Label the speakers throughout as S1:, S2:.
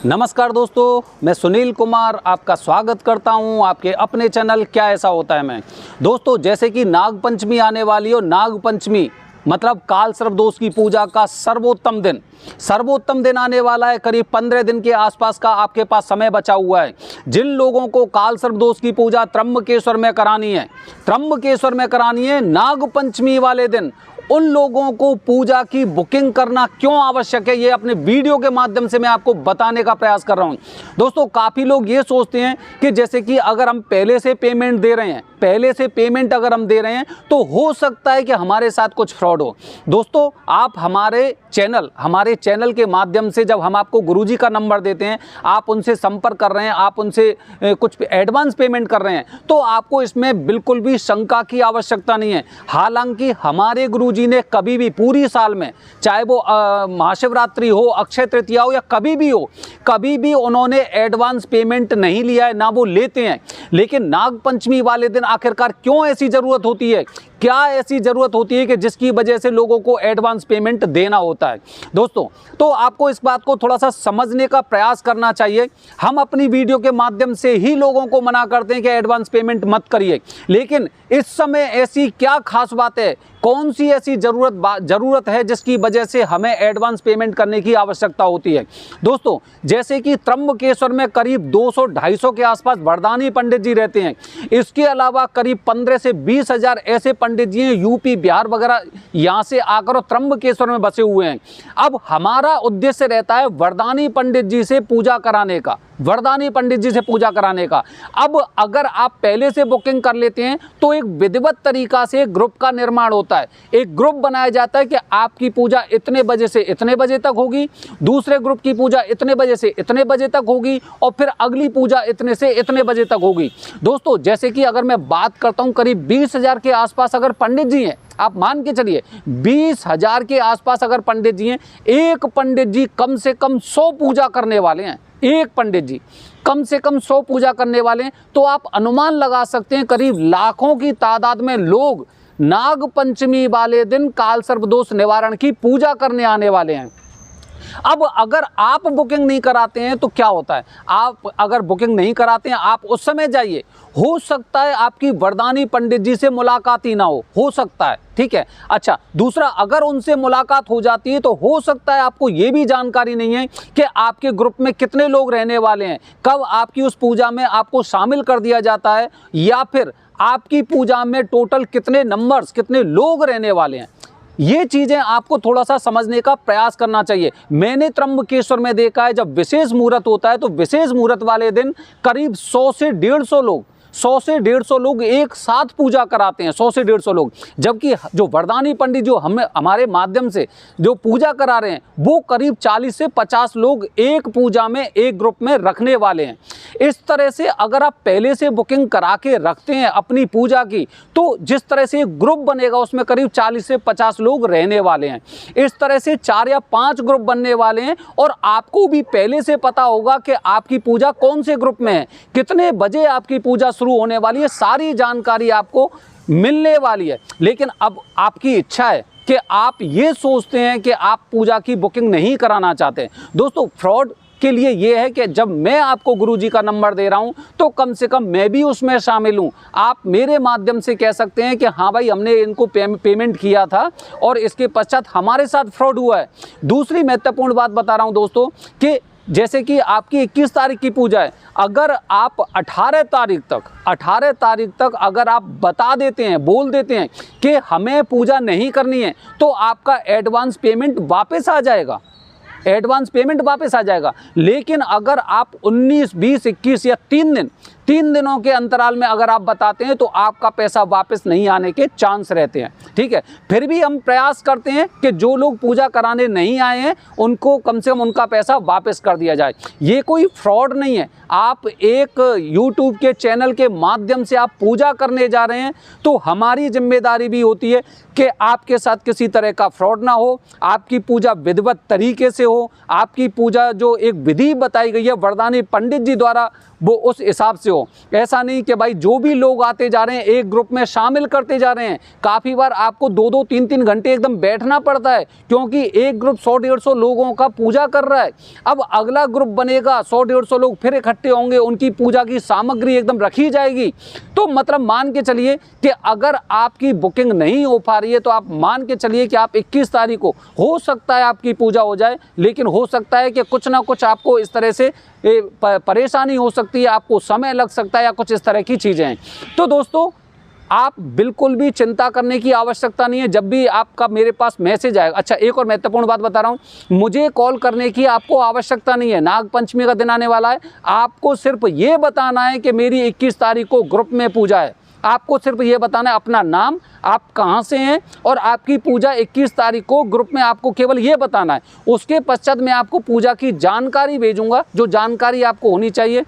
S1: नमस्कार दोस्तों, मैं सुनील कुमार आपका स्वागत करता हूं आपके अपने चैनल क्या ऐसा होता है में। दोस्तों, जैसे कि नाग पंचमी आने वाली हो, नाग पंचमी मतलब काल सर्प दोष की पूजा का सर्वोत्तम दिन आने वाला है। करीब 15 दिन के आसपास का आपके पास समय बचा हुआ है। जिन लोगों को काल सर्प दोष की पूजा त्र्यंबकेश्वर में करानी है नाग पंचमी वाले दिन, उन लोगों को पूजा की बुकिंग करना क्यों आवश्यक है, ये अपने वीडियो के माध्यम से मैं आपको बताने का प्रयास कर रहा हूं। दोस्तों, काफ़ी लोग ये सोचते हैं कि जैसे कि अगर हम पहले से पेमेंट दे रहे हैं, तो हो सकता है कि हमारे साथ कुछ फ्रॉड हो। दोस्तों, आप हमारे चैनल के माध्यम से जब हम आपको गुरुजी का नंबर देते हैं, आप उनसे संपर्क कर रहे हैं, आप उनसे कुछ एडवांस पेमेंट कर रहे हैं, तो आपको इसमें बिल्कुल भी शंका की आवश्यकता नहीं है। हालांकि हमारे गुरुजी ने कभी भी पूरी साल में, चाहे वो महाशिवरात्रि हो, अक्षय तृतीया हो या कभी भी उन्होंने एडवांस पेमेंट नहीं लिया है, ना वो लेते हैं। लेकिन नाग पंचमी वाले दिन आखिरकार क्यों ऐसी ज़रूरत होती है, क्या ऐसी ज़रूरत होती है कि जिसकी वजह से लोगों को एडवांस पेमेंट देना होता है। दोस्तों, तो आपको इस बात को थोड़ा सा समझने का प्रयास करना चाहिए। हम अपनी वीडियो के माध्यम से ही लोगों को मना करते हैं कि एडवांस पेमेंट मत करिए, लेकिन इस समय ऐसी क्या खास बात है, कौन सी ऐसी ज़रूरत है जिसकी वजह से हमें एडवांस पेमेंट करने की आवश्यकता होती है। दोस्तों, जैसे कि त्र्यंबकेश्वर में करीब 200-250 के आसपास वरदानी पंडित जी रहते हैं। इसके अलावा करीब 15 से 20 हज़ार ऐसे पंडित जी हैं, यूपी बिहार वगैरह यहाँ से आकर त्र्यंबकेश्वर में बसे हुए हैं। अब हमारा उद्देश्य रहता है वरदानी पंडित जी से पूजा कराने का। अब अगर आप पहले से बुकिंग कर लेते हैं तो एक विधिवत तरीका से ग्रुप का निर्माण होता है। एक ग्रुप बनाया जाता है कि आपकी पूजा इतने बजे से इतने बजे तक होगी, दूसरे ग्रुप की पूजा इतने बजे से इतने बजे तक होगी और फिर अगली पूजा इतने से इतने बजे तक होगी। दोस्तों, जैसे कि अगर मैं बात करता हूं, करीब 20,000 के आसपास अगर पंडित जी हैं, आप मान के चलिए 20,000 के आसपास अगर पंडित जी हैं, एक पंडित जी कम से कम 100 पूजा करने वाले हैं। एक पंडित जी कम से कम 100 पूजा करने वाले हैं, तो आप अनुमान लगा सकते हैं करीब लाखों की तादाद में लोग नाग पंचमी वाले दिन काल सर्प दोष निवारण की पूजा करने आने वाले हैं। अब अगर आप बुकिंग नहीं कराते हैं तो क्या होता है, आप अगर बुकिंग नहीं कराते हैं, आप उस समय जाइए, हो सकता है आपकी वरदानी पंडित जी से मुलाकात ही ना हो सकता है। ठीक है। अच्छा, दूसरा, अगर उनसे मुलाकात हो जाती है तो हो सकता है आपको ये भी जानकारी नहीं है कि आपके ग्रुप में कितने लोग रहने वाले हैं, कब आपकी उस पूजा में आपको शामिल कर दिया जाता है, या फिर आपकी पूजा में टोटल कितने लोग रहने वाले हैं। ये चीज़ें आपको थोड़ा सा समझने का प्रयास करना चाहिए। मैंने त्र्यंबकेश्वर में देखा है, जब विशेष मुहूर्त होता है तो विशेष मुहूर्त वाले दिन करीब 100 से 150 लोग एक साथ पूजा कराते हैं। 100 से 150 लोग, जबकि जो वरदानी पंडित जो हमारे माध्यम से जो पूजा करा रहे हैं, वो करीब 40 से 50 लोग एक पूजा में, एक ग्रुप में रखने वाले हैं। इस तरह से अगर आप पहले से बुकिंग करा के रखते हैं अपनी पूजा की, तो जिस तरह से एक ग्रुप बनेगा उसमें करीब 40 से 50 लोग रहने वाले हैं। इस तरह से 4 या 5 ग्रुप बनने वाले हैं, और आपको भी पहले से पता होगा कि आपकी पूजा कौन से ग्रुप में है, कितने बजे आपकी पूजा शुरू होने वाली है, सारी जानकारी आपको मिलने वाली है। लेकिन अब आपकी इच्छा है कि आप ये सोचते हैं कि आप पूजा की बुकिंग नहीं कराना चाहते। दोस्तों, फ्रॉड के लिए ये है कि जब मैं आपको गुरुजी का नंबर दे रहा हूं तो कम से कम मैं भी उसमें शामिल हूं। आप मेरे माध्यम से कह सकते हैं कि हाँ भाई, हमने इनको पेमेंट किया था और इसके पश्चात हमारे साथ फ्रॉड हुआ है। दूसरी महत्वपूर्ण बात बता रहा हूं दोस्तों, कि जैसे कि आपकी 21 तारीख की पूजा है, अगर आप 18 तारीख तक अगर आप बोल देते हैं कि हमें पूजा नहीं करनी है, तो आपका एडवांस पेमेंट वापस आ जाएगा। लेकिन अगर आप 19, 20, 21 या 3 दिनों के अंतराल में अगर आप बताते हैं तो आपका पैसा वापस नहीं आने के चांस रहते हैं। ठीक है। फिर भी हम प्रयास करते हैं कि जो लोग पूजा कराने नहीं आए हैं उनको कम से कम उनका पैसा वापस कर दिया जाए। ये कोई फ्रॉड नहीं है। आप एक YouTube के चैनल के माध्यम से आप पूजा करने जा रहे हैं, तो हमारी जिम्मेदारी भी होती है कि आपके साथ किसी तरह का फ्रॉड ना हो, आपकी पूजा विधिवत तरीके से हो, आपकी पूजा जो एक विधि बताई गई है वरदानी पंडित जी द्वारा, वो उस हिसाब से हो। हो। ऐसा नहीं कि भाई जो भी लोग आते जा रहे हैं एक ग्रुप में शामिल करते जा रहे हैं। काफ़ी बार आपको 2-2 3-3 घंटे एकदम बैठना पड़ता है, क्योंकि एक ग्रुप 100-150 लोगों का पूजा कर रहा है। अब अगला ग्रुप बनेगा, 100-150 लोग फिर इकट्ठे होंगे, उनकी पूजा की सामग्री एकदम रखी जाएगी। तो मतलब मान के चलिए कि अगर आपकी बुकिंग नहीं हो पा रही है तो आप मान के चलिए कि आप 21 तारीख को हो सकता है आपकी पूजा हो जाए, लेकिन हो सकता है कि कुछ ना कुछ आपको इस तरह से परेशानी हो सकती है, आपको समय लग सकता है या कुछ इस तरह की चीज़ें हैं। तो दोस्तों आप बिल्कुल भी चिंता करने की आवश्यकता नहीं है। जब भी आपका मेरे पास मैसेज आएगा, अच्छा एक और महत्वपूर्ण बात बता रहा हूँ, मुझे कॉल करने की आपको आवश्यकता नहीं है। नाग पंचमी का दिन आने वाला है, आपको सिर्फ ये बताना है कि मेरी 21 तारीख को ग्रुप में पूजा है। आपको सिर्फ ये बताना है अपना नाम, आप कहाँ से हैं और आपकी पूजा 21 तारीख को ग्रुप में, आपको केवल ये बताना है। उसके पश्चात मैं आपको पूजा की जानकारी भेजूंगा, जो जानकारी आपको होनी चाहिए।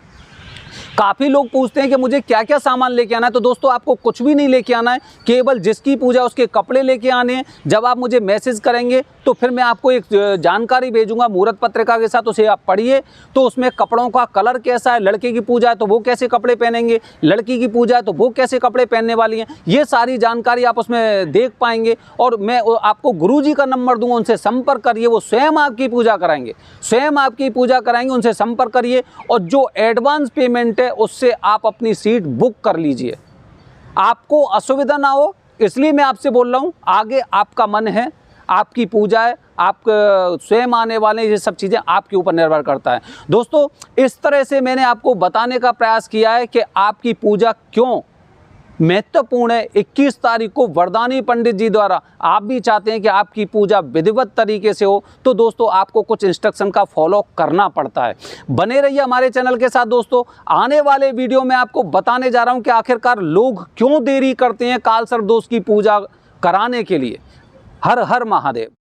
S1: काफ़ी लोग पूछते हैं कि मुझे क्या क्या सामान लेके आना है। तो दोस्तों आपको कुछ भी नहीं लेके आना है, केवल जिसकी पूजा उसके कपड़े लेके आने हैं। जब आप मुझे मैसेज करेंगे तो फिर मैं आपको एक जानकारी भेजूंगा मुहूर्त पत्रिका के साथ, उसे आप पढ़िए। तो उसमें कपड़ों का कलर कैसा है, लड़के की पूजा है तो वो कैसे कपड़े पहनेंगे, लड़की की पूजा है तो वो कैसे कपड़े पहनने वाली हैं, ये सारी जानकारी आप उसमें देख पाएंगे। और मैं आपको गुरुजी का नंबर दूंगा, उनसे संपर्क करिए, वो स्वयं आपकी पूजा कराएंगे, स्वयं आपकी पूजा कराएंगे, उनसे संपर्क करिए। और जो एडवांस पेमेंट है उससे आप अपनी सीट बुक कर लीजिए, आपको असुविधा ना हो। इसलिए मैं आपसे बोल रहा हूं, आगे आपका मन है, आपकी पूजा है, आप स्वयं आने वाले, ये सब चीज़ें आपके ऊपर निर्भर करता है। दोस्तों इस तरह से मैंने आपको बताने का प्रयास किया है कि आपकी पूजा क्यों महत्वपूर्ण है। 21 तारीख को वरदानी पंडित जी द्वारा, आप भी चाहते हैं कि आपकी पूजा विधिवत तरीके से हो, तो दोस्तों आपको कुछ इंस्ट्रक्शन का फॉलो करना पड़ता है। बने रहिए हमारे चैनल के साथ दोस्तों। आने वाले वीडियो में आपको बताने जा रहा हूं कि आखिरकार लोग क्यों देरी करते हैं काल सर्प दोष की पूजा कराने के लिए। हर हर महादेव।